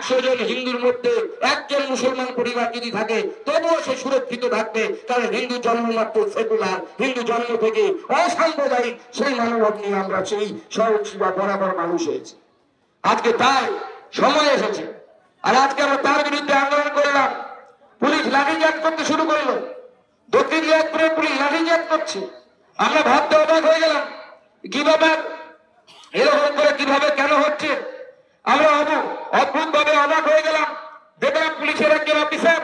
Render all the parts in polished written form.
100 জন হিন্দুর মধ্যে একজন মুসলমান পরিবার যদি থাকে তবুও সে সুরক্ষিত থাকবে, কারণ হিন্দু জন্মমাত্র সেকুলার, হিন্দু জন্ম থেকে অসাম্প্রদায়িক, সেই মানবত নিয়ে আমরা সেই সহজ বা বরাবর মানুষ হয়েছি। আজকে তার সময় এসেছে, আর আজকে আমরা তার বিরুদ্ধে আন্দোলন করলাম। পুলিশ লাঠিচার্জ করতে শুরু করলো, দক্ষিণ দিনাজপুরে পুলিশ লাঠিচার্জ করছে। আমরা ভাবতে অবাক হয়ে গেলাম, কি ব্যাপার, এরকম করে কিভাবে কেন হচ্ছে? আমরা অদ্ভুত ভাবে অবাক হয়ে গেলাম। দেখলাম পুলিশের একজন অফিসার,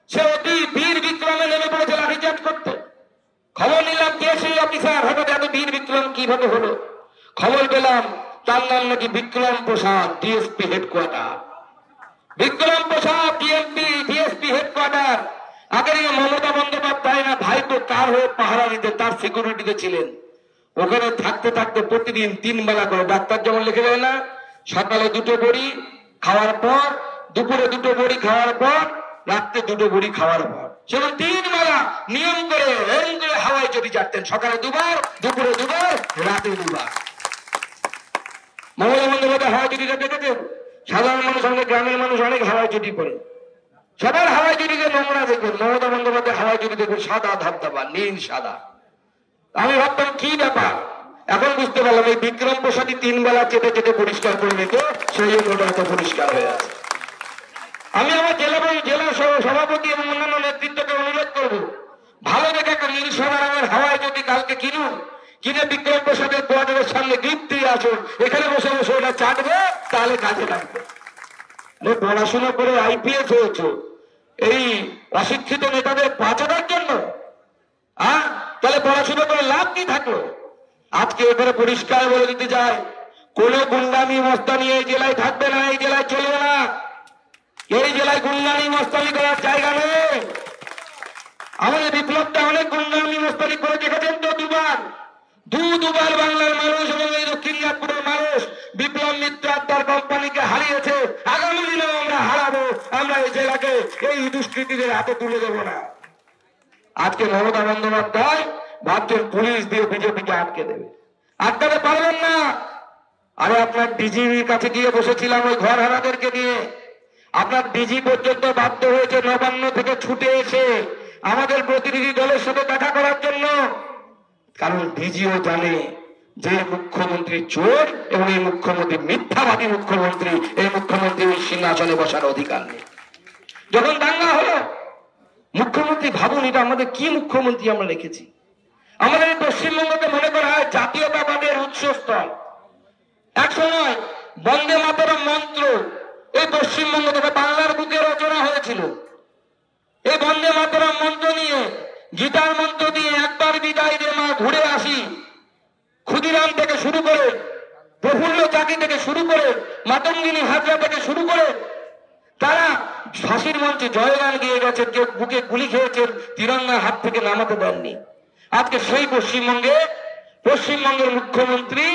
সে অতি বীর বিক্রমে নেমে পড়েছে লাঠিচার্জ করতে। খবর নিলাম কে সেই অফিসার, হঠাৎ এত বীর বিক্রম কিভাবে হলো? খবর পেলাম তার নাম নাকি বিক্রম প্রসাদ, ডিএসপি হেডকোয়ার্টার। বিক্রম প্রসাদ ডিএসপি হেডকোয়ার্টার। আগে মমতা বন্দ্যোপাধ্যায় না ভাইপো কার হয়ে পাহারা দিতে, তার সিকিউরিটিতে ছিলেন। ওখানে থাকতে থাকতে প্রতিদিন 3 বেলা করে, ডাক্তার যেমন লিখে দেয় না, সকালে 2টো বড়ি খাওয়ার পর, দুপুরে 2টো বড়ি খাওয়ার পর, রাত্রে 2টো বড়ি খাওয়ার পর, সেরকম 3 বেলা নিয়ম করে হাওয়ায় চটি চাটতেন। সকালে 2বার, দুপুরে 2বার, রাতে 2বার। মমতা বন্দ্যোপাধ্যায় হাওয়াই চটিটা দেখেছেন? সাধারণ মানুষ, আমাদের গ্রামের মানুষ অনেক হাওয়াই চটি পরে, সবার হাওয়াই চটিতে নোংরা দেখবেন। মমতা বন্দ্যোপাধ্যায় হাওয়াই চটি দেখবেন সাদা ধবধবা, নীল সাদা। আমি ভাবতাম কি ব্যাপার, এখন বুঝতে পারলাম এই বিক্রম প্রসাদী 3 বেলা চেটে চেটে পরিষ্কার করে নিত, সেই জন্য এত পরিষ্কার হয়ে আছে। আমি আমার জেলা সভাপতি এবং অন্যান্য নেতৃত্বকে অনুরোধ করবো, ভালো দেখে একটা নীল সাদা রঙের হাওয়াই চটি কালকে কিনে বিক্রম প্রসাদের কোয়ার্টারের সামনে গিফট দিয়ে আসুন, এখানে বসে বসে ওটা চাটবে, তাহলে কাজে লাগবে। পড়াশোনা করে আইপিএস হয়েছে এই অশিক্ষিত নেতাদের বাঁচানোর জন্য, তাহলে পড়াশোনা করে লাভ কি থাকলো? আজকে এখানে পরিষ্কার বলে দিতে চাই, কোন গুন্ডামি মস্তানি এই জেলায় থাকবে না, এই জেলায় চলবে না। এই জেলায় গুন্ডামি মস্তানি করার জায়গা নেই। আমাদের বিপ্লবটা অনেক গুন্ডামি মস্তানি করে দেখেছেন তো, দুবার বাংলার মানুষ এবং এই দক্ষিণ দিনাজপুরের মানুষ বিপ্লব মিত্র তার কোম্পানিকে হারিয়েছে। আগামী দিনেও আমরা হারাবো। আমরা এই জেলাকে এই দুষ্কৃতীদের হাতে তুলে দেবো না। আজকে মমতা বন্দ্যোপাধ্যায় ভাবছেন পুলিশ দিয়ে বিজেপিকে আটকে দেবে, আটকাতে পারবেন না। আরে আপনার ডিজির কাছে গিয়ে বসেছিলাম ওই ঘর হারাদেরকে নিয়ে, আপনার ডিজি পর্যন্ত বাধ্য হয়েছে নবান্ন থেকে ছুটে এসে আমাদের প্রতিনিধি দলের সাথে দেখা করার জন্য, কারণ ডিজিও জানে যে মুখ্যমন্ত্রী চোর এবং এই মুখ্যমন্ত্রী মিথ্যাবাদী মুখ্যমন্ত্রী, এই মুখ্যমন্ত্রী ওই সিংহাসনে বসার অধিকার নেই। যখন দাঙ্গা হলো, মুখ্যমন্ত্রী ভাবুন এটা আমাদের কি মুখ্যমন্ত্রী আমরা রেখেছি। আমাদের এই পশ্চিমবঙ্গকে মনে করা হয় জাতীয়তাবাদের উৎসস্থল। এক সময় বন্দে মাতরম মন্ত্র এই পশ্চিমবঙ্গ থেকে বাংলার বুকে রচনা হয়েছিল। এই বন্দে মাতরম মন্ত্র নিয়ে, গীতার মন্ত্র দিয়ে একবার বিদায় দে মা ঘুরে আসি, ক্ষুদিরাম থেকে শুরু করে, প্রফুল্ল চাকি থেকে শুরু করে, মাতঙ্গিনী হাজরা থেকে শুরু করে, তারা ফাঁসির মঞ্চে জয়গান গিয়ে গেছেন, কেউ বুকে গুলি খেয়েছেন, তিরঙ্গা হাত থেকে নামাতে দেননি। আজকে সেই পশ্চিমবঙ্গের মুখ্যমন্ত্রী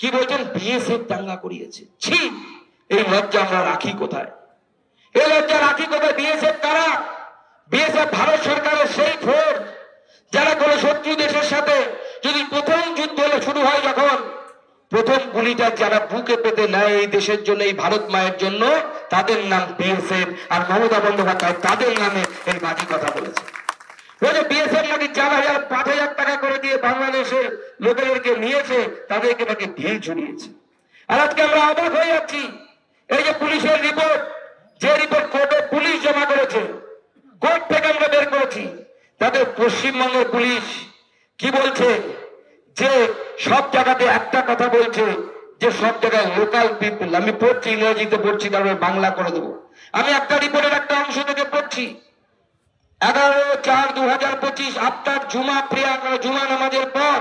কি বলছেন, বিএসএফ দাঙ্গা করিয়েছে। ছি, এই লজ্জা আমরা রাখি কোথায়? এই লজ্জা রাখি কোথায়? বিএসএফ কারা? বিএসএফ ভারত সরকারের সেই ফোর্স যারা কোনো শত্রু দেশের সাথে, যদি প্রথম যুদ্ধ শুরু হয়, যখন প্রথম গুলিটা যারা বুকে পেতে নেয় এই দেশের জন্য, এই ভারত মায়ের জন্য, তাদের নাম বিএসএফ। আর মমতা বন্দ্যোপাধ্যায় তাদের নামে এই বাজে কথা বলেছে। বিএসএফ নাকি 4,000-5,000 টাকা করে দিয়ে বাংলাদেশের লোকেদেরকে নিয়েছে, তাদেরকে নাকি ঢিল ছুড়িয়েছে। আর আজকে আমরা অবাক হয়ে যাচ্ছি, এই যে পুলিশের রিপোর্ট, যে রিপোর্ট কোর্টে পুলিশ জমা করেছে, কোর্ট থেকে আমরা বের করেছি, তাদের পশ্চিমবঙ্গের পুলিশ কি বলছে, যে সব জায়গাতে একটা কথা বলছে, যে সব জায়গায় লোকাল পিপল। আমি পড়ছি, ইংরেজিতে পড়ছি, তারপরে বাংলা করে দেবো। আমি একটা রিপোর্টের একটা অংশ থেকে পড়ছি। 11/4/2025 আফটার জুমা প্রেয়ার, জুমা নামাজের পর,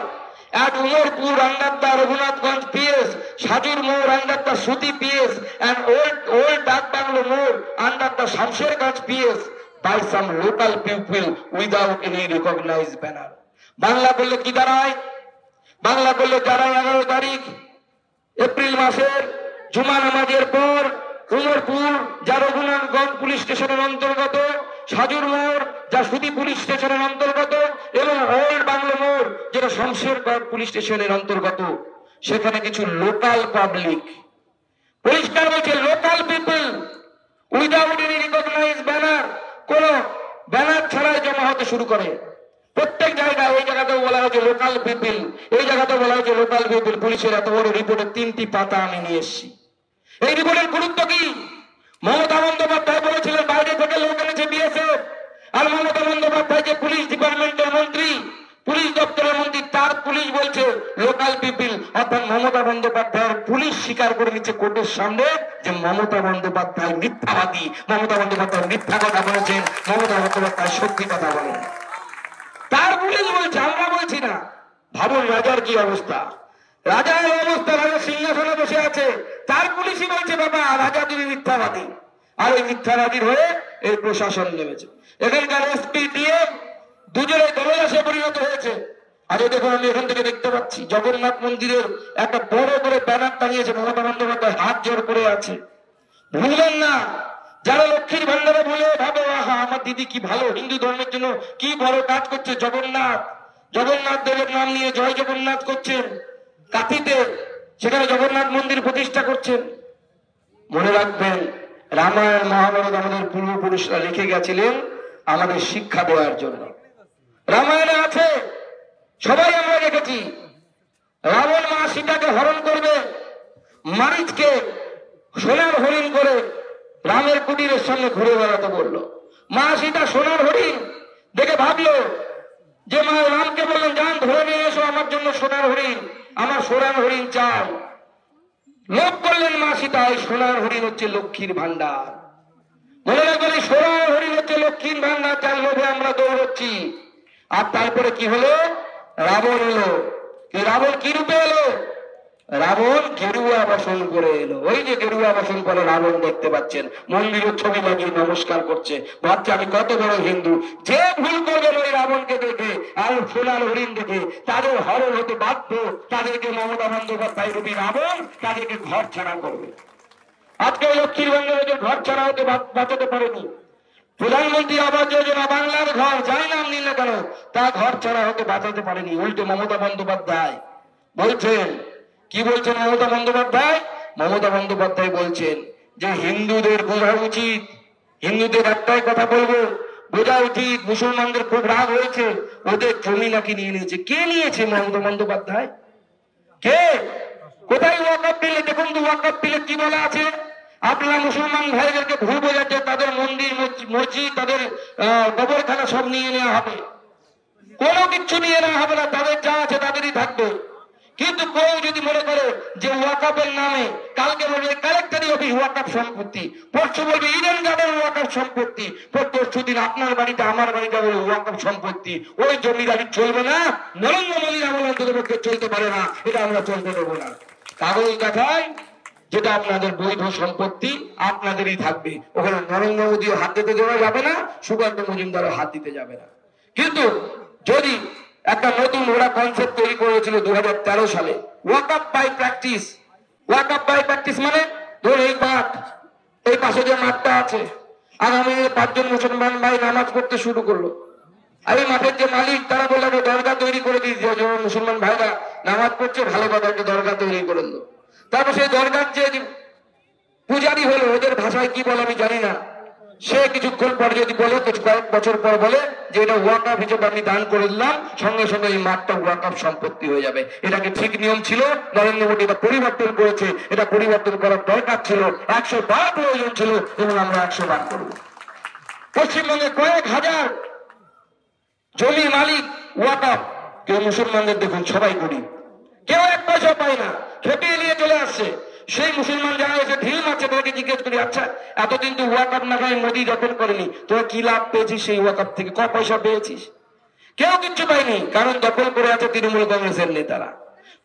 at Umarpur under the Raghunathganj PS, Sajur Moor under the Suti PS, and old Dak Banglo Moor under the Shamsherganj PS by some local people without any recognized banner. Bangla করলে কি দাঁড়ায়? বাংলা করলে দাঁড়ায় 11 তারিখ এপ্রিল মাসের জুমা নামাজের পর উমরপুর, যা রঘুনাথগঞ্জ পুলিশ স্টেশনের অন্তর্গত, সাজুর মোড়, যা সুতি পুলিশ স্টেশনের অন্তর্গত, এবং ওল্ড বাংলো মোড়, যেটা শমশেরগঞ্জ পুলিশ স্টেশনের অন্তর্গত, সেখানে কিছু লোকাল পাবলিক, পরিষ্কার বলছে লোকাল পিপল, শুরু করে। প্রত্যেক জায়গায় এই জায়গাতেও বলা হয়েছে লোকাল পিপিল, এই জায়গাতেও বলা হয়েছে লোকাল পিপিল। পুলিশের এত বড় রিপোর্টের 3টি পাতা আমি নিয়ে এসেছি। এই রিপোর্টের গুরুত্ব কি? মমতা বন্দ্যোপাধ্যায় বলেছিলেন বাইরে থেকে লোক এনেছে বিএসএফ, আর মমতা বন্দ্যোপাধ্যায় যে পুলিশ ডিপার্টমেন্টের মন্ত্রী, পুলিশ দপ্তরের মন্ত্রী, তার পুলিশ বলছে লোকাল পিপিল। অর্থাৎ মমতা বন্দ্যোপাধ্যায়ের পুলিশ স্বীকার করে নিচ্ছে কোর্টের সামনে যে মমতা বন্দ্যোপাধ্যায় মিথ্যাবাদী, মমতা বন্দ্যোপাধ্যায় মিথ্যা কথা বলেছেন, মমতা বন্দ্যোপাধ্যায় সত্যি কথা বলেন। তার পুলিশ বলছে, আমরা বলছি না। ভাবুন রাজার কি অবস্থা, রাজার অবস্থা, রাজা সিংহাসনে বসে আছে, তার পুলিশই বলছে বাবা রাজা তুমি মিথ্যাবাদী। আর এই মিথ্যাবাদীর হয়ে এই প্রশাসন নেমেছে। এখানকার এসপি ডিএম দুজনে দলদাসে পরিণত হয়েছে। আজ দেখুন আমি এখান থেকে দেখতে পাচ্ছি জগন্নাথ মন্দিরের একটা বড় করে ব্যানার টাঙিয়েছে, মমতা বন্দ্যোপাধ্যায় হাত জোর করে আছে। ভুলবেন না, যারা লক্ষ্মীর ভান্ডারে বলে ভাবে আহা আমার দিদি কি ভালো, হিন্দু ধর্মের জন্য কি বড় কাজ করছে, জগন্নাথ, জগন্নাথ দেবের নাম নিয়ে জয় জগন্নাথ করছেন কাঁথিতে, সেখানে জগন্নাথ মন্দির প্রতিষ্ঠা করছেন। মনে রাখবেন রামায়ণ মহাভারত আমাদের পূর্বপুরুষরা লিখে গেছিলেন আমাদের শিক্ষা দেওয়ার জন্য। রামায়ণে আছে, সবাই আমরা দেখেছি, রাবণ মা সীতাকে হরণ করবে, মারিচকে সোনার হরিণ করে রামের কুটিরের সামনে ঘুরে বেড়াতে বললো। মা সীতা সোনার হরিণ দেখে ভাবলো যে মা রামকে বললেন যান ধরে নিয়ে এসো আমার জন্য সোনার হরিণ, আমার সোনার হরিণ চাই। লোভ করলেন মা সীতা, এই সোনার হরিণ হচ্ছে লক্ষ্মীর ভান্ডার। মনে রাখবেন এই সোনার হরিণ হচ্ছে লক্ষ্মীর ভান্ডার, যার লোভে আমরা দৌড়চ্ছি। আর তারপরে কি হলো, রাবণ এলো। রাবণ কি রূপে এলো? রাবণ গেরুয়া বসন করে এলো। ওই যে গেরুয়া বসন করে রাবণ দেখতে পাচ্ছেন, মন্দিরের ছবি লাগিয়ে নমস্কার করছে, ভাবছে আমি কত বড় হিন্দু। যে ভুল করবেন ওই রাবণকে দেখে আর সোনার হরিণ দেখে তাদের হরণ হতে বাধ্য, তাদেরকে মমতা বন্দ্যোপাধ্যায় রূপী রাবণ তাদেরকে ঘর ছাড়া করবে। আজকে লক্ষ্মীর ভান্ডারে ঘর ছাড়া হতে বাঁচাতে পারেনি। প্রধানমন্ত্রী আবাস যোজনা বাংলার ঘর যাই নাম নিলে কেন, তা ঘর ছাড়া হতে বাঁচাতে পারেনি। উল্টে মমতা বন্দ্যোপাধ্যায় বলছেন, কি বলছেন মমতা বন্দ্যোপাধ্যায়? মমতা বন্দ্যোপাধ্যায় বলছেন যে হিন্দুদের বোঝা উচিত, হিন্দুদের একটাই কথা বলবো, বোঝা উচিত মুসলমানদের খুব রাগ হয়েছে, ওদের জমি নাকি নিয়ে নিয়েছে। কে নিয়েছে? মমতা বন্দ্যোপাধ্যায়। কে? কোথায় ওয়াকফ বিলে? দেখুন তো ওয়াকফ বিলে কি বলা আছে। আপনারা মুসলমান ভাইদেরকে ভুল বোঝাচ্ছে, তাদের মন্দির মসজিদ তাদের কবরখানা সব নিয়ে নেওয়া হবে। কোনো কিছু নিয়ে নেওয়া হবে না, তাদের যা আছে তাদেরই থাকবে। কিন্তু কেউ যদি মনে করে যে ওয়াকফের নামে, কালকে বলবে কালেক্টরি অফিস ওয়াকফ সম্পত্তি, পরশু বলবে ইডেন গার্ডেন ওয়াকফ সম্পত্তি, পরশু দিন আপনার বাড়িতে আমার বাড়িতে বলবে ওয়াকফ সম্পত্তি, ওই জমিদারি চলবে না। নরেন্দ্র মোদীর আমল অন্ততপক্ষে চলতে পারে না, এটা আমরা চলতে দেবো না। কাগজ দেখায় যেটা আপনাদের বৈধ সম্পত্তি আপনাদেরই থাকবে, ওখানে নরেন্দ্র মোদীও হাত দিতে দেওয়া যাবে না, সুকান্ত মজুমদারও হাত দিতে যাবে না। কিন্তু যদি একটা নতুন ওরা কনসেপ্ট তৈরি করেছিল 2013 সালে, waqf by practice. Waqf by practice মানে ধরুন এই মাঠ, এই পাশে যে মাঠটা আছে, আগামী 5 জন মুসলমান ভাই নামাজ পড়তে শুরু করলো। আর এই মাঠের যে মালিক তারা বললো দরগা তৈরি করে দিয়েছে, মুসলমান ভাইরা নামাজ পড়ছে ভালো কথা, একটা দরগা তৈরি করে দিল। তারপর সেই দরগার যে পূজারি হলো, ওদের ভাষায় কি বলে আমি জানি না, সে কিছুক্ষণ পর যদি বলে, কয়েক বছর পর বলে যে এটা ওয়াকফ হিসেবে আমি দান করে দিলাম, সঙ্গে সঙ্গে এই মাঠটা ওয়াকফ সম্পত্তি হয়ে যাবে। এটা কি ঠিক নিয়ম ছিল? নরেন্দ্র মোদী এটা পরিবর্তন করেছে, এটা পরিবর্তন করার দরকার ছিল, 100 বার প্রয়োজন ছিল, এবং আমরা 100 বার করব। পশ্চিমবঙ্গে কয়েক হাজার জমি মালিক ওয়াকফ, কেউ মুসলমানদের দেখুন সবাই গরিব, কেউ 1 পয়সা পায় না, খেপিয়ে নিয়ে চলে আসছে। সেই মুসলমান যারা এসে ঢিল মারছে তাদেরকে জিজ্ঞেস করি, আচ্ছা এতদিন তো ওয়াকফ না হয় মোদী দখল করেনি, তোরা কি লাভ পেয়েছিস সেই ওয়াকফ থেকে? ক পয়সা পেয়েছিস? কেউ কিচ্ছু পায়নি, কারণ দখল করে আছে তৃণমূল কংগ্রেসের নেতারা।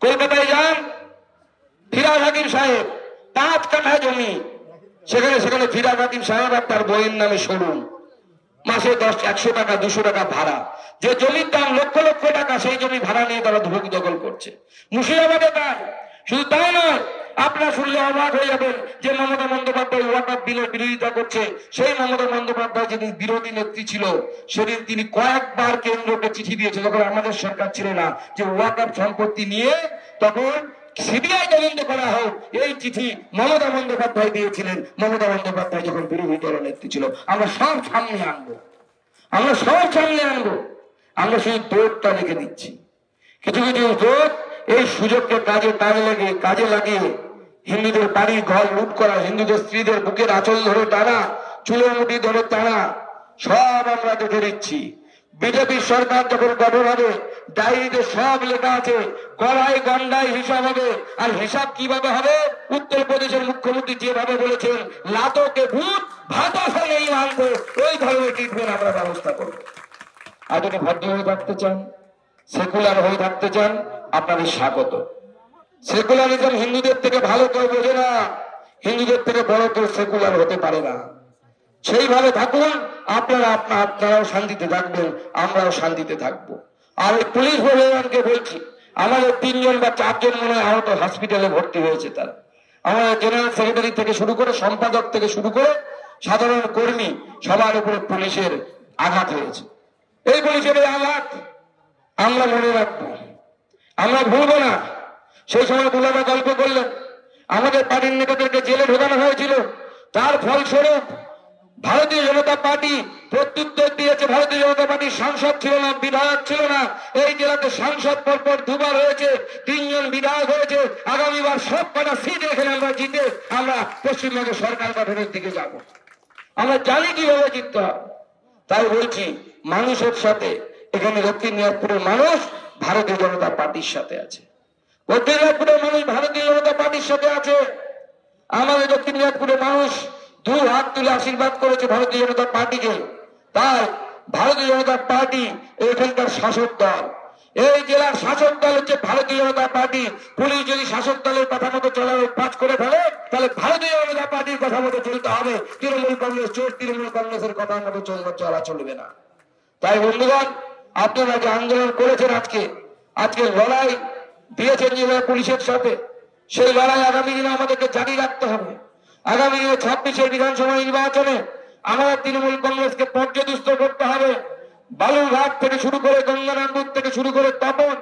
কলকাতায় যান, ফিরাজ হাকিম সাহেব 5 কাঠা জমি, সেখানে ফিরাজ হাকিম সাহেব আর তার বইয়ের নামে শোরুম, মাসে 100 টাকা 200 টাকা ভাড়া। যে জমির দাম লক্ষ লক্ষ টাকা, সেই জমি ভাড়া নিয়ে তারা ধুক দখল করছে। মুর্শিদাবাদে তাই। শুধু তাই নয়, আপনারা শুনলে অবাক হয়ে যাবেন যে মমতা বন্দ্যোপাধ্যায় ওয়াকফ বিলের বিরোধিতা করছে। সেই মমতা বন্দ্যোপাধ্যায় যিনি বিরোধী নেত্রী ছিল, সেদিন তিনি কয়েকবার কেন্দ্রকে চিঠি দিয়েছে, যখন আমাদের সরকার ছিল না, যে ওয়াকফ সম্পত্তি নিয়ে তখন সিবিআই তদন্ত করা হোক। এই চিঠি মমতা বন্দ্যোপাধ্যায় দিয়েছিলেন, মমতা বন্দ্যোপাধ্যায় যখন বিরোধী দল নেত্রী ছিল। আমরা সব সামনে আনবো, আমরা সব সামনে আনবো। আমরা শুধু দৌড়টা রেখে দিচ্ছি। কিছু কিছু দৌড় এই সুযোগকে কাজে লাগিয়ে হিন্দুদের বাড়ি ঘর লুট করা, হিন্দুদের স্ত্রীদের বুকের আঁচল ধরে টানা, চুলের মুঠি ধরে টানা, সব আমরা দেখে দিচ্ছি। বিজেপির সরকার যখন গঠন হবে, ডায়েরিতে সব লেখা আছে, গলায় গন্ডায় হিসাব হবে। আর হিসাব কিভাবে হবে? উত্তরপ্রদেশের মুখ্যমন্ত্রী যেভাবে বলেছেন, লাতকে ভূত ভাতা ফেলে আনবো, ওই ধরনের ট্রিটমেন্ট আমরা ব্যবস্থা করবো। আর যদি ভদ্র হয়ে থাকতে চান, সেকুলার হয়ে থাকতে চান, আপনাদের স্বাগত। সেকুলারিজম হিন্দুদের থেকে ভালো কেউ বোঝে না, হিন্দুদের থেকে বড় কেউ সেকুলার হতে পারে না। সেইভাবে থাকুন, আপনারাও শান্তিতে থাকবেন, আমরাও শান্তিতে থাকবো। আর এই পুলিশ প্রশাসনকে বলছি, আমাদের 3 জন বা 4 জন মনে হয় আহত, হসপিটালে ভর্তি হয়েছে তারা। আমাদের জেনারেল সেক্রেটারি থেকে শুরু করে, সম্পাদক থেকে শুরু করে সাধারণ কর্মী, সবার উপরে পুলিশের আঘাত হয়েছে। এই পুলিশের আঘাত আমরা মনে রাখবো, আমরা ভুলবো না। সেই সময় দুলারা গল্প করলেন, আমাদের পার্টির নেতাদেরকে জেলে ঢোকানো হয়েছিল, তার ফলস্বরূপ ভারতীয় জনতা পার্টি প্রত্যুত্তর দিয়েছে। ভারতীয় জনতা পার্টির সাংসদ ছিল না, বিধায়ক ছিল না। এই জেলাতে সাংসদ পরপর 2 বার হয়েছে, 3 জন বিধায়ক হয়েছে। আগামীবার সব কটা সিট এখানে আমরা জিতে আমরা পশ্চিমবঙ্গের সরকার গঠনের দিকে যাব। আমরা জানি কিভাবে জিততে হবে। তাই বলছি, মানুষের সাথে এখানে দক্ষিণ দিনাজপুরের মানুষ ভারতীয় জনতা পার্টির সাথে আছে। দক্ষিণ দিনাজপুরের মানুষ ভারতীয় জনতা পার্টির সাথে আছে। আমাদের দক্ষিণ দিনাজপুরের মানুষ 2 হাত তুলে আশীর্বাদ করেছে ভারতীয় জনতা পার্টিকে। তাই ভারতীয় জনতা পার্টি এখানকার শাসক দল, এই জেলার শাসক দল হচ্ছে ভারতীয় জনতা পার্টি। পুলিশ যদি শাসক দলের কথা মতো চলার অভ্যাস করে ফেলে, তাহলে ভারতীয় জনতা পার্টির কথা মতো চলতে হবে। তৃণমূল কংগ্রেস চোর, তৃণমূল কংগ্রেসের কথা মতো চলা চলবে না। তাই বন্ধুগণ, আপনারা যে আন্দোলন করেছেন, আজকে লড়াই দিয়েছেন যে পুলিশের সাথে, সেই লড়াই আগামী দিনে আমাদেরকে জারি রাখতে হবে। আগামী দিনে 26-এর বিধানসভা নির্বাচনে আমাদের তৃণমূল কংগ্রেসকে পর্যদুস্ত করতে হবে। বালুরঘাট থেকে শুরু করে, গঙ্গারামপুর থেকে শুরু করে তপন,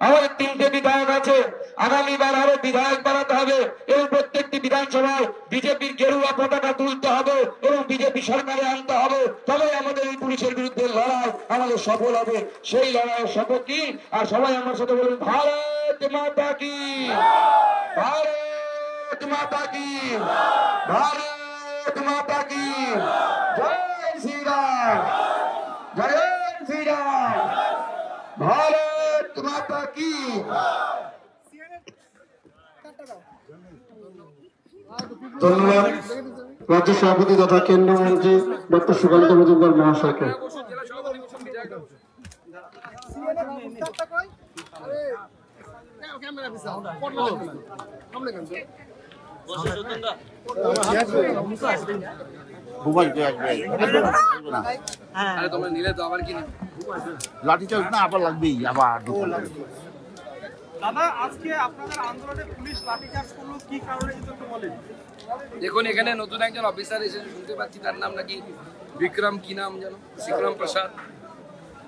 আমাদের 3টে বিধায়ক আছে। আগামীবার আরো বিধায়ক বাড়াতে হবে এবং প্রত্যেকটি বিধানসভায় বিজেপির গেরুয়া পতাকা তুলতে হবে এবং বিজেপি সরকারে আনতে হবে। তবে আমাদের এই পুলিশের বিরুদ্ধে লড়াই আমাদের সফল হবে। সেই লড়াইয়ের শপথ কি? আর সবাই আমার সাথে বলুন, ভারত মাতা কি, ভারত মাতা কি, ভারত মাতা কি, জয় শ্রীরাম, জয় শ্রীরাম, ভারত মাতা কি। ধন্যবাদ রাজ্য সভাপতি তথা কেন্দ্রীয় মন্ত্রী ডক্টর সুকান্ত মজুমদার মহাশয়কে। লাঠিচার্জ না আবার লাগবেই, আবার দাদা, আজকে আপনাদের আন্দোলনে পুলিশ লাঠিচার্জ করলো, কি কারণে একটু বলেন। দেখুন, এখানে নতুন একজন অফিসার এসেছে, শুনতে পাচ্ছি তার নাম নাকি বিক্রম, কি নাম যেন, বিক্রম প্রসাদ।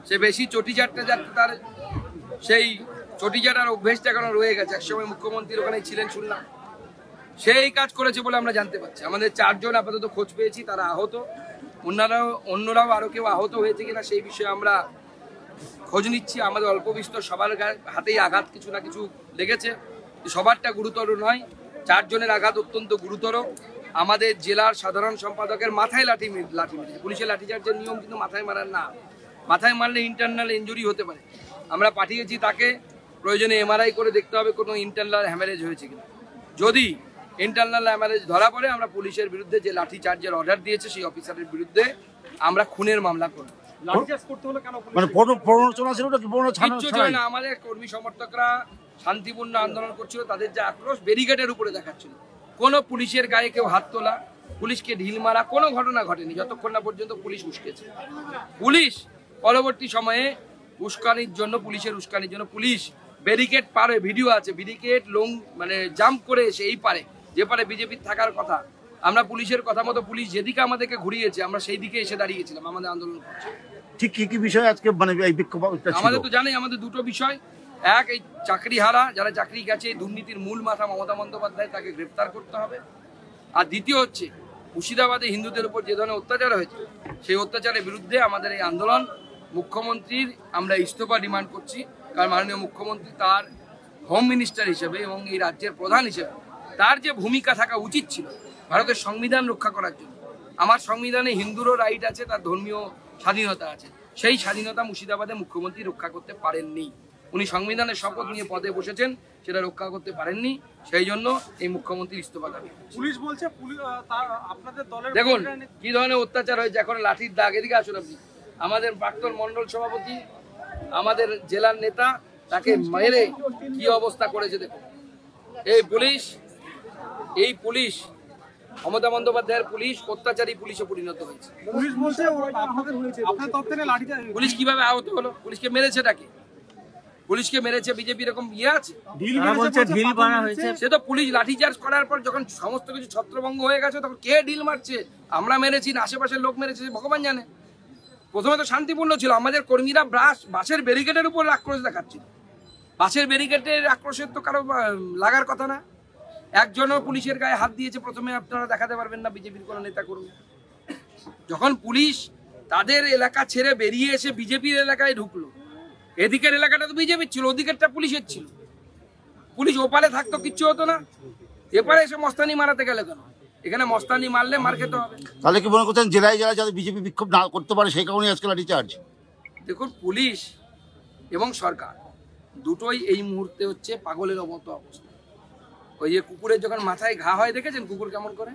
সে বেশি চটি চাটতে তার সেই চটি চাটার অভ্যেসটা এখন রয়ে গেছে। একসময় মুখ্যমন্ত্রীর ওখানে ছিলেন শুনলাম, সেই কাজ করেছে বলে আমরা জানতে পারছি। আমাদের 4 জন আপাতত খোঁজ পেয়েছি, তারা আহত। অন্যরাও আরো কেউ আহত হয়েছে কিনা সেই বিষয়ে আমরা খোঁজ নিচ্ছি। আমাদের অল্প বিস্তর সবার হাতেই আঘাত কিছু না কিছু লেগেছে, সবারটা গুরুতর নয়। 4 জনের আঘাত অত্যন্ত গুরুতর। আমাদের জেলার সাধারণ সম্পাদকের মাথায় লাঠি মেরেছে। পুলিশের লাঠিচার্জের নিয়ম কিন্তু মাথায় মারার না, মাথায় মারলে ইন্টারনাল ইনজুরি হতে পারে। আমরা পাঠিয়েছি তাকে, প্রয়োজনে এমআরআই করে দেখতে হবে কোনো ইন্টারনাল হ্যামারেজ হয়েছে কিনা। যদি ইন্টারনাল হ্যামারেজ ধরা পড়ে, আমরা পুলিশের বিরুদ্ধে যে লাঠিচার্জের অর্ডার দিয়েছে সেই অফিসারের বিরুদ্ধে আমরা খুনের মামলা করব। আমাদের কর্মী সমর্থকরা শান্তিপূর্ণ আন্দোলন করছিল, তাদের যে আক্রোশ ব্যারিকেডের উপরে দেখাচ্ছিল। কোনো পুলিশের গায়ে কেউ হাত তোলা, পুলিশকে ঢিল মারা কোনো ঘটনা ঘটেনি যতক্ষণ না পর্যন্ত পুলিশ উস্কেছে। পুলিশ পরবর্তী সময়ে পুলিশের উস্কানির জন্য পুলিশ ব্যারিকেড পারে, ভিডিও আছে, ব্যারিকেড জাম্প করে এসে এই পারে, যে পারে বিজেপির থাকার কথা। আমরা পুলিশের কথা মতো পুলিশ যেদিকে আমাদেরকে ঘুরিয়েছে, আমরা সেই দিকে এসে দাঁড়িয়েছিলাম আমাদের আন্দোলন করছে। ঠিক কি বিষয় আজকে এই বিক্ষোভ? আমাদের তো জানেই, আমাদের 2টো বিষয়। এক, এই চাকরিহারা যারা চাকরি গেছে, দুর্নীতির মূল মাথা মমতা বন্দ্যোপাধ্যায়, তাকে গ্রেপ্তার করতে হবে। আর দ্বিতীয় হচ্ছে মুর্শিদাবাদে হিন্দুদের উপর যে ধরনের অত্যাচার হয়েছে সেই অত্যাচারের বিরুদ্ধে আমাদের এই আন্দোলন। মুখ্যমন্ত্রীর আমরা ইস্তফা ডিমান্ড করছি, কারণ মাননীয় মুখ্যমন্ত্রী তার হোম মিনিস্টার হিসেবে এবং এই রাজ্যের প্রধান হিসেবে তার যে ভূমিকা থাকা উচিত ছিল ভারতের সংবিধান রক্ষা করার জন্য। আমার সংবিধানে হিন্দুরও রাইট আছে, তার ধর্মীয় স্বাধীনতা আছে, সেই স্বাধীনতা মুর্শিদাবাদে মুখ্যমন্ত্রী রক্ষা করতে পারেননি। উনি সংবিধানের শপথ নিয়ে পদে বসেছেন, সেটা রক্ষা করতে পারেননি, সেই জন্য এই মুখ্যমন্ত্রীর ইস্তফা দাবি। পুলিশ বলছে আপনাদের দলের দেখুন কি ধরনের অত্যাচার হয়েছে, এখন লাঠির দাগ। এদিকে আসুন আপনি, আমাদের প্রাক্তন মন্ডল সভাপতি, আমাদের জেলার নেতা, তাকে মেরে কি অবস্থা করেছে দেখুন। এই পুলিশ মমতা বন্দ্যোপাধ্যায়ের পুলিশ অত্যাচারী পুলিশে পরিণত হয়েছে। পুলিশ বলছে আপনাদের তরফ থেকে লাঠিচার্জ। পুলিশ কিভাবে আহত হলো? পুলিশকে মেরেছে ডাকে, পুলিশকে মেরেছে বিজেপি এরকম আছে? সে তো পুলিশ লাঠিচার্জ করার পর যখন সমস্ত কিছু ছত্রভঙ্গ হয়ে গেছে তখন কে ঢিল মারছে? আমরা মেরেছি না আশেপাশের লোক মেরেছে ভগবান জানে। প্রথমে তো শান্তিপূর্ণ ছিল, আমাদের কর্মীরা বাসের ব্যারিকেডের উপর আক্রোশ দেখাচ্ছিল। বাসের ব্যারিকেডের আক্রোশের তো কারো লাগার কথা না। একজনও পুলিশের গায়ে হাত দিয়েছে প্রথমে আপনারা দেখাতে পারবেন না বিজেপির কোনো নেতা কর্মী। যখন পুলিশ তাদের এলাকা ছেড়ে বেরিয়ে এসে বিজেপির এলাকায় ঢুকলো, এদিকের এলাকাটা তো বিজেপির ছিল, ওদিকেরটা পুলিশের ছিল। পুলিশ ওপারে থাকতো কিচ্ছু হতো না, এপারে এসে মস্তানি মারাতে গেলে কেন? এখানে মস্তানি মারলে মার খেতে হবে। তাহলে কি মনে করছেন জেলায় জেলায় যাতে বিজেপি বিক্ষোভ না করতে পারে সেই কারণে আজকে লাঠিচার্জ? দেখুন, পুলিশ এবং সরকার দুটোই এই মুহূর্তে হচ্ছে পাগলের মতো অবস্থা। ওই যে কুকুরের যখন মাথায় ঘা হয় দেখেছেন কুকুর কেমন করে,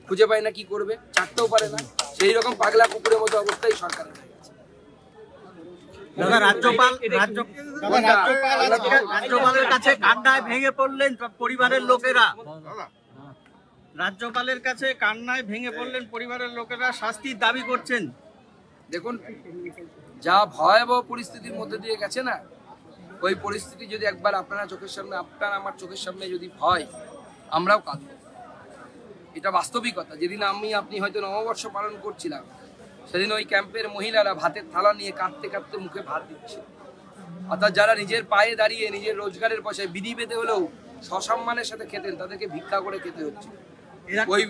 খুঁজে পায় না কি করবে, চাটতেও পারে না, সেই রকম পাগলা কুকুরের মতো অবস্থাই সরকারের হয়ে গেছে। রাজ্যপালের কাছে কান্নায় ভেঙে পড়লেন পরিবারের লোকেরা। রাজ্যপালের কাছে কান্নায় ভেঙে পড়লেন পরিবারের লোকেরা, শাস্তির দাবি করছেন। দেখুন, যা ভয়াবহ পরিস্থিতির মধ্যে দিয়ে গেছে না, ওই পরিস্থিতি যদি একবার আপনারা চোখের সামনে, আপনার আমার চোখের সামনে যদি হয়, আমরাও কাঁদব। এটা বাস্তবিকতা। যেদিন আপনি হয়তো নববর্ষ পালন করছিলাম, সেদিন ওই ক্যাম্পের মহিলারা ভাতের থালা নিয়ে কাঁদতে কাঁদতে মুখে ভাত দিচ্ছে। অর্থাৎ যারা নিজের পায়ে দাঁড়িয়ে নিজের রোজগারের পয়সায় বিধি বেঁধে হলেও সসম্মানের সাথে খেতেন, তাদেরকে ভিক্ষা করে খেতে হচ্ছে। ওই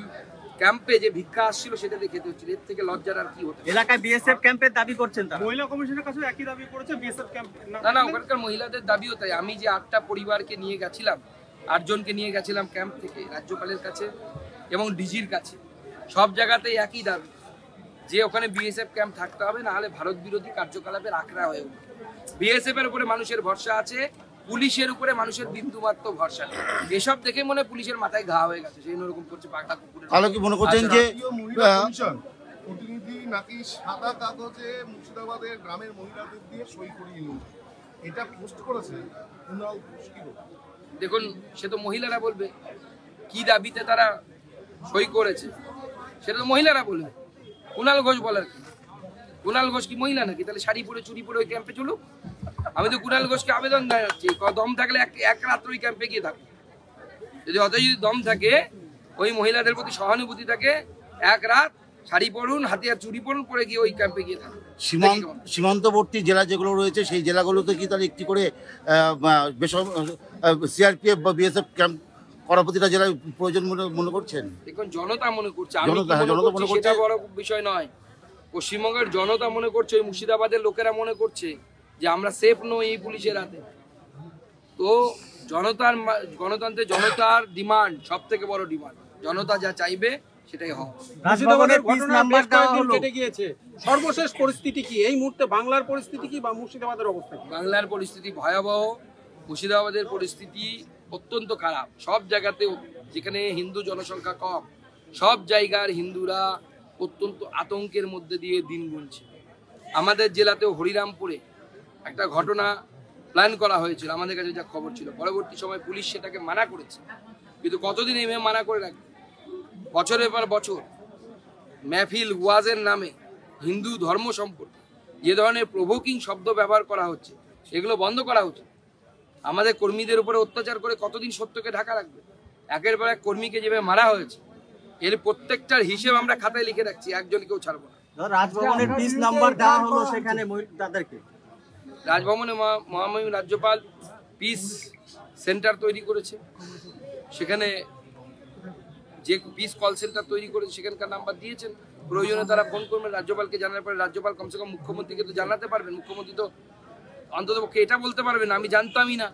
ক্যাম্পে যে ভিক্ষা আসছিল সেটাতে খেতে হচ্ছিল। এর থেকে লজ্জার আর কি হতে? এলাকায় বিএসএফ ক্যাম্পের দাবি করছেন তারা। মহিলা কমিশনের কাছে একই দাবি করেছে বিএসএফ ক্যাম্প। না, ওখানকার মহিলাদের দাবিও তাই। আমি যে 8টা পরিবারকে নিয়ে গেছিলাম, 8 জনকে নিয়ে গেছিলাম ক্যাম্প থেকে রাজ্যপালের কাছে এবং ডিজির কাছে, সব জায়গাতেই একই দাবি যে ওখানে বিএসএফ ক্যাম্প থাকতে হবে, না হলে ভারত বিরোধী কার্যকলাপের আখড়া হয়ে উঠবে। বিএসএফ এর উপরে মানুষের ভরসা আছে, পুলিশের উপরে মানুষের বিন্দুমাত্র ভরসা নেই। এসব দেখে মনে পুলিশের মাথায় ঘা হয়ে গেছে, সেই রকম করছে পাগলা কুকুরের। তাহলে কি মনে করছেন যে প্রতিনিধি নাকি সাদা কাগজে মুর্শিদাবাদের গ্রামের মহিলাদের দিয়ে সই করিয়ে নিল, এটা পোস্ট করেছে কুণাল ঘোষ? দেখুন, সে তো মহিলারা বলবে কি দাবিতে তারা সই করেছে, সেটা তো মহিলারা বলবে। কুণাল ঘোষ বলার কি? কুণাল ঘোষ কি মহিলা নাকি? তাহলে শাড়ি পরে চুরি পরে ওই ক্যাম্পে চলুক। আমি তো কুণাল ঘোষকে আবেদন জানাচ্ছি, দম থাকলে এক রাত্র ওই ক্যাম্পে গিয়ে থাকুক। যদি দম থাকে, ওই মহিলাদের প্রতি সহানুভূতি থাকে, এক রাত শাড়ি পরুন, হাতিয়ার চুরি পরুন, পরে গিয়ে ওই ক্যাম্পে গিয়ে থাকুন। সীমান্তবর্তী জেলা যেগুলো রয়েছে সেই জেলাগুলোতে কি তাহলে একটি করে সিআরপিএফ বা বিএসএফ ক্যাম্প করা প্রতিটা জেলায় প্রয়োজন মনে করছেন? দেখুন, জনতা মনে করছে, আমি সেটা বড় বিষয় নয়। পশ্চিমবঙ্গের জনতা মনে করছে, ওই মুর্শিদাবাদের লোকেরা মনে করছে যে আমরা সেফ নই এই পুলিশের হাতে। তো গণতন্ত্রে জনতার ডিমান্ড সব থেকে বড় ডিমান্ড। জনতা যা চাইবে সেটাই হবে। সর্বশেষ পরিস্থিতি কি এই মুহূর্তে? বাংলার পরিস্থিতি কি বা মুর্শিদাবাদের অবস্থা কি? বাংলার পরিস্থিতি ভয়াবহ, মুর্শিদাবাদের পরিস্থিতি অত্যন্ত খারাপ। সব জায়গাতে, যেখানে হিন্দু জনসংখ্যা কম, সব জায়গার হিন্দুরা অত্যন্ত আতঙ্কের মধ্যে দিয়ে দিন গুনছে। আমাদের জেলাতেও হরিরামপুরে একটা ঘটনা প্ল্যান করা হয়েছিল, আমাদের কাছে যা খবর ছিল। পরবর্তী সময় পুলিশ সেটাকে মানা করেছে, কিন্তু কতদিন এভাবে মানা করে রাখবে? বছরের পর বছর মেহফিল ওয়াজের নামে হিন্দু ধর্ম সম্পর্কে যে ধরনের প্রভোকিং শব্দ ব্যবহার করা হচ্ছে, এগুলো বন্ধ করা উচিত। আমাদের কর্মীদের উপরে অত্যাচার করে কতদিন সত্যকে ঢাকা রাখবে? একের পর এক কর্মীকে যেভাবে মারা হয়েছে, এর প্রত্যেকটার হিসেব আমরা খাতায় লিখে রাখছি, একজনকেও ছাড়বো না। রাজভবনের 20 নাম্বার দেওয়া হলো, সেখানে তাদেরকে রাজভবনে মহামহিম রাজ্যপাল পিস সেন্টার তৈরি করেছে। সেখানে যে পিস কল সেন্টার তৈরি করেছে সেখানকার নাম্বার দিয়েছেন, প্রয়োজনে তারা ফোন করবেন। রাজ্যপালকে জানার পরে রাজ্যপাল কমসে কম মুখ্যমন্ত্রীকে তো জানাতে পারবেন, মুখ্যমন্ত্রী তো অন্তত পক্ষে এটা বলতে পারবেন আমি জানতামই না।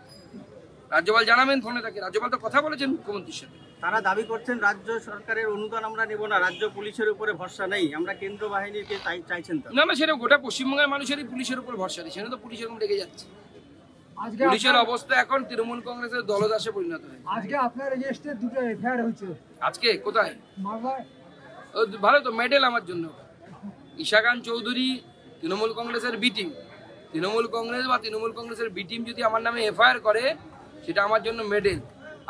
রাজ্যপাল জানাবেন ফোনে তাকে, রাজ্যপাল তো কথা বলেছেন মুখ্যমন্ত্রীর সাথে। তারা দাবি করছেন রাজ্য সরকারের অনুদান আমরা নেব না, রাজ্য পুলিশের উপরে ভরসা নেই, আমরা কেন্দ্র বাহিনীকে চাইছেন। না না, সেটা গোটা পশ্চিমবঙ্গের মানুষেরই পুলিশের উপর ভরসা নেই, সেটা তো পুলিশ এরকম রেগে যাচ্ছে। পুলিশের অবস্থা এখন তৃণমূল কংগ্রেসের দলদাসে পরিণত হয়েছে। আজকে আপনার রেজিস্ট্রে দুটো এফআইআর হয়েছে। আজকে কোথায়? মালদায়। ভালো তো, মেডেল আমার জন্য। ঈশাকান্ত চৌধুরী তৃণমূল কংগ্রেসের বি টিম, তৃণমূল কংগ্রেস বা তৃণমূল কংগ্রেসের বি টিম যদি আমার নামে এফআইআর করে সেটা আমার জন্য মেডেল।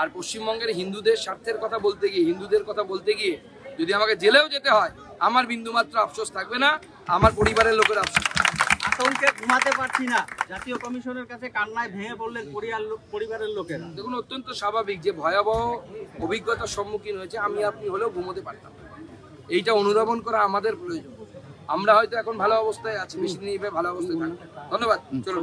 আর পশ্চিমবঙ্গের হিন্দুদের স্বার্থের কথা বলতে গিয়ে, হিন্দুদের কথা বলতে গিয়ে যদি আমাকে জেলেও যেতে হয় আমার বিন্দুমাত্র আফসোস থাকবে না, আমার পরিবারের লোকের আফসোস। আতঙ্কে ঘুমাতে পারছি না, জাতীয় কমিশনের কাছে কান্নায় ভেঙে পড়লেন পরিবারের লোকেরা। দেখুন, অত্যন্ত স্বাভাবিক যে ভয়াবহ অভিজ্ঞতার সম্মুখীন হয়েছে, আমি আপনি হলেও ঘুমোতে পারতাম। এইটা অনুধাবন করা আমাদের প্রয়োজন। আমরা হয়তো এখন ভালো অবস্থায় আছি, বেশি দিন এইভাবে ভালো অবস্থায় থাকবো। ধন্যবাদ। চলো।